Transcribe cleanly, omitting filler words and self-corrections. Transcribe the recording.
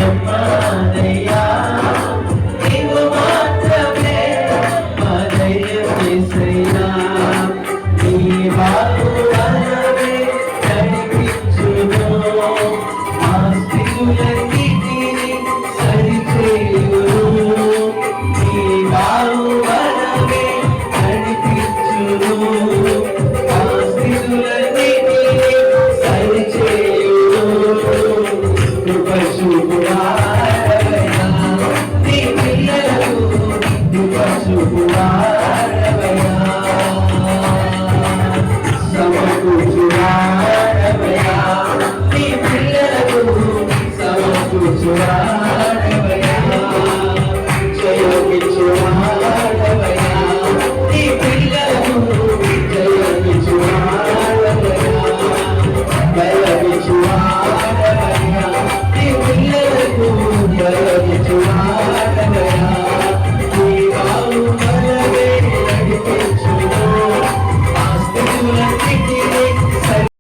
నమ్మానయ్యా నీవు మాత్రమే మా ధైర్యం యేసయ్యా నీ బాహువలమే నడిపించును మా స్థితులన్నిటినీ సరిచేయును నీ బాహువలమే నడిపించును మా స్థితులన్నిటినీ సరిచేయును కృప చూపువాడవయ్యా నీ పిల్లలకు కృప చూపువాడవయ్యా సమకూర్చువాడవయ్యా నీ పిల్లలకు సమకూర్చువాడవయ్యా